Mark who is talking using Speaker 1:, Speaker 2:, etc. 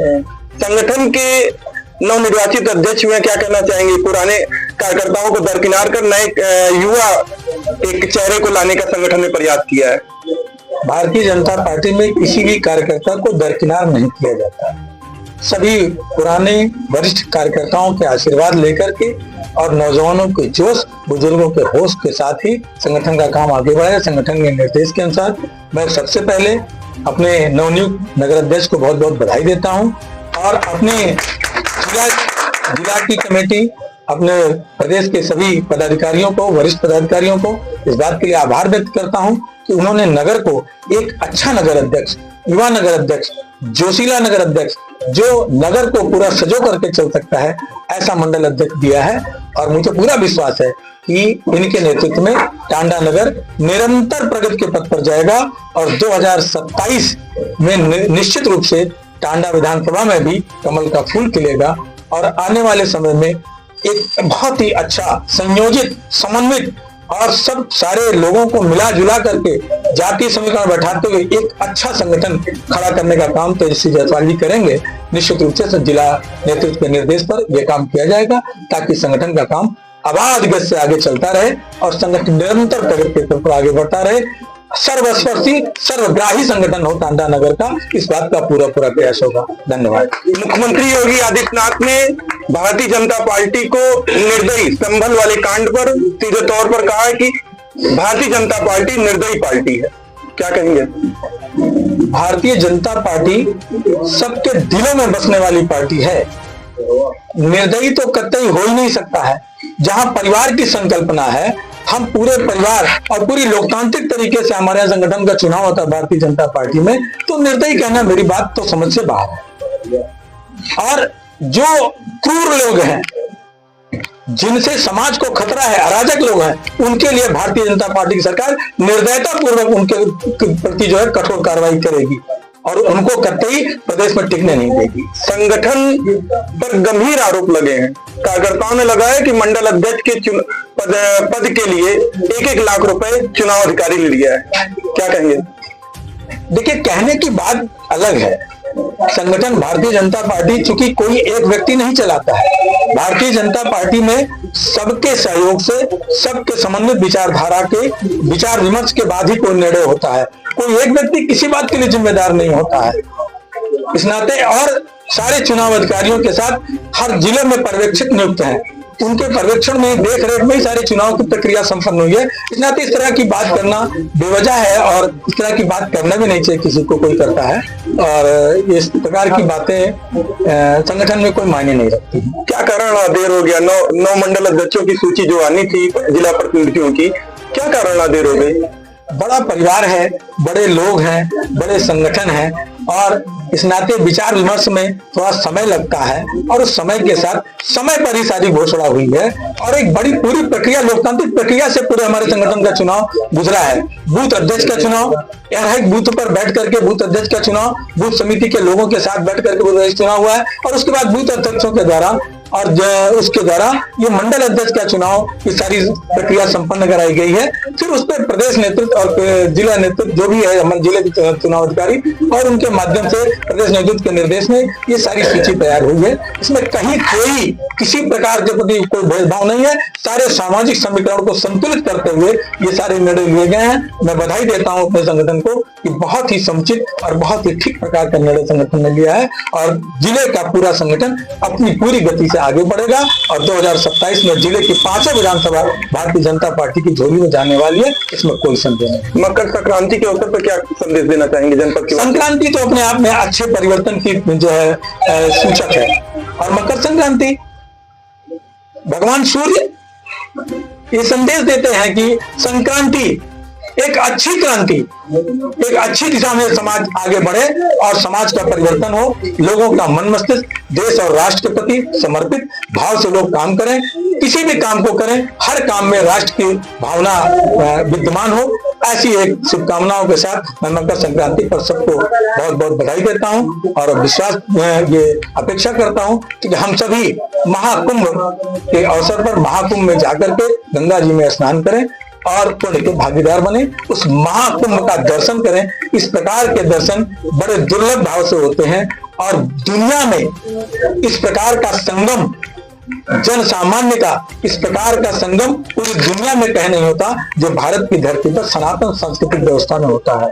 Speaker 1: संगठन के नवनिर्वाचित अध्यक्ष में क्या कहना चाहेंगे? पुराने कार्यकर्ताओं को दरकिनार कर नए युवा एक चेहरे को लाने का संगठन ने प्रयास किया है।
Speaker 2: भारतीय जनता पार्टी में किसी भी कार्यकर्ता को दरकिनार नहीं किया जाता। सभी पुराने वरिष्ठ कार्यकर्ताओं के आशीर्वाद लेकर के और नौजवानों के जोश, बुजुर्गों के होश के साथ ही संगठन का काम आगे बढ़ाया। संगठन के निर्देश के अनुसार मैं सबसे पहले अपने नवनियुक्त नगर अध्यक्ष को बहुत बहुत बधाई देता हूं और अपने जिला की कमेटी, अपने प्रदेश के सभी पदाधिकारियों को, वरिष्ठ पदाधिकारियों को इस बात के लिए आभार व्यक्त करता हूं कि उन्होंने नगर को एक अच्छा नगर अध्यक्ष, युवा नगर अध्यक्ष, जोशीला नगर अध्यक्ष, जो नगर को पूरा सजो करके चल सकता है, ऐसा मंडल अध्यक्ष दिया है। और मुझे पूरा विश्वास है कि इनके नेतृत्व में टांडा नगर निरंतर प्रगति के पथ पर जाएगा और 2027 में निश्चित रूप से टांडा विधानसभा में भी कमल का फूल खिलेगा और आने वाले समय में एक बहुत ही अच्छा संयोजित, समन्वित और सब सारे लोगों को मिला जुला करके जातीय समीकरण बैठाते हुए एक अच्छा संगठन खड़ा करने का काम तेजस्वी जायसवाल जी करेंगे। निश्चित रूप से जिला नेतृत्व के निर्देश पर यह काम किया जाएगा ताकि संगठन का काम आबाद गति से आगे चलता रहे और संगठन निरंतर प्रगति के पर आगे बढ़ता रहे। सर्वस्पर्शी, सर्वग्राही संगठन हो टांडा नगर का, इस बात का पूरा प्रयास होगा। धन्यवाद।
Speaker 1: मुख्यमंत्री योगी आदित्यनाथ ने भारतीय जनता पार्टी को निर्दयी संभल वाले कांड पर सीधे तौर पर कहा है कि भारतीय जनता पार्टी निर्दयी पार्टी है। क्या कहेंगे?
Speaker 2: भारतीय जनता पार्टी सबके दिलों में बसने वाली पार्टी है। निर्दयी तो कतई हो ही नहीं सकता है। जहां परिवार की संकल्पना है, हम पूरे परिवार और पूरी लोकतांत्रिक तरीके से हमारे यहाँ संगठन का चुनाव होता है भारतीय जनता पार्टी में, तो निर्दयी कहना मेरी बात तो समझ से बाहर है। और जो क्रूर लोग हैं, जिनसे समाज को खतरा है, अराजक लोग हैं, उनके लिए भारतीय जनता पार्टी की सरकार निर्दयता पूर्वक उनके प्रति जो है कठोर कार्रवाई करेगी और उनको कतई प्रदेश में टिकने नहीं देगी।
Speaker 1: संगठन पर गंभीर आरोप लगे हैं। कार्यकर्ताओं ने लगाया कि मंडल अध्यक्ष के पद के लिए 1-1 लाख रुपए चुनाव अधिकारी ले लिया है। क्या कहेंगे?
Speaker 2: देखिए, कहने की बात अलग है। संगठन भारतीय जनता पार्टी चूंकि कोई एक व्यक्ति नहीं चलाता है, भारतीय जनता पार्टी में सबके सहयोग से, सबके समन्वित विचारधारा के विचार विमर्श के बाद ही कोई निर्णय होता है। कोई एक व्यक्ति किसी बात के लिए जिम्मेदार नहीं होता है। इस नाते और सारे चुनाव अधिकारियों के साथ हर जिले में पर्यवेक्षक नियुक्त हैं। उनके पर्यवेक्षण में, देख रेख में ही सारे चुनाव की प्रक्रिया संपन्न हुई है। इस नाते इस तरह की बात करना बेवजह है और इस तरह की बात करना भी नहीं चाहिए किसी को, कोई करता है। और इस प्रकार की बातें संगठन में कोई मायने नहीं रखती।
Speaker 1: क्या कारण देर हो गया? 9 मंडल अध्यक्षों की सूची जो आनी थी जिला प्रतिनिधियों की, क्या कारण देर हो गई?
Speaker 2: बड़ा परिवार है, बड़े लोग हैं, बड़े संगठन हैं और इस नाते विचार विमर्श में थोड़ा समय लगता है और उस समय के साथ समय पर ही सारी घोषणा हुई है और एक बड़ी पूरी प्रक्रिया, लोकतांत्रिक प्रक्रिया से पूरे हमारे संगठन का चुनाव गुजरा है। बूथ अध्यक्ष का चुनाव, हर बूथ पर बैठ करके बूथ अध्यक्ष का चुनाव, बूथ समिति के लोगों के साथ बैठ करके बूथ अध्यक्ष चुनाव हुआ है और उसके बाद बूथ अध्यक्षों के द्वारा और उसके द्वारा ये मंडल अध्यक्ष का चुनाव की सारी प्रक्रिया संपन्न कराई गई है। फिर उस पर प्रदेश नेतृत्व और जिला नेतृत्व जो भी है, हमारे जिले के चुनाव अधिकारी और उनके माध्यम से प्रदेश नेतृत्व के निर्देश में ये सारी सूची तैयार हुई है। इसमें कहीं कोई किसी प्रकार के प्रति कोई भेदभाव नहीं है। सारे सामाजिक समीकरण को संतुलित करते हुए ये सारे निर्णय लिए गए हैं। मैं बधाई देता हूँ अपने संगठन को कि बहुत ही समुचित और बहुत ही ठीक प्रकार का निर्णय संगठन ने लिया है और जिले का पूरा संगठन अपनी पूरी गति से आगे बढ़ेगा और 2027 में जिले की 5 विधानसभा भारतीय जनता पार्टी की झोली में जाने वाली है, इसमें कोई संदेह नहीं।
Speaker 1: मकर संक्रांति के अवसर पर क्या संदेश देना चाहेंगे जनपद के?
Speaker 2: संक्रांति तो अपने आप में अच्छे परिवर्तन की जो है सूचक है और मकर संक्रांति भगवान सूर्य ये संदेश देते हैं कि संक्रांति एक अच्छी क्रांति, एक अच्छी दिशा में समाज आगे बढ़े और समाज का परिवर्तन हो, लोगों का मन मस्तिष्क देश और राष्ट्र के प्रति समर्पित भाव से लोग काम करें, किसी भी काम को करें, हर काम में राष्ट्र की भावना विद्यमान हो। ऐसी एक शुभकामनाओं के साथ मैं मकर संक्रांति पर सबको बहुत बहुत बधाई देता हूं और विश्वास ये अपेक्षा करता हूं कि हम सभी महाकुंभ के अवसर पर महाकुंभ में जाकर के गंगा जी में स्नान करें और पुण्य के भागीदार बने, उस महाकुंभ का दर्शन करें। इस प्रकार के दर्शन बड़े दुर्लभ भाव से होते हैं और दुनिया में इस प्रकार का संगम, जन सामान्य का इस प्रकार का संगम पूरी दुनिया में कहीं नहीं होता जो भारत की धरती पर सनातन सांस्कृतिक व्यवस्था में होता है।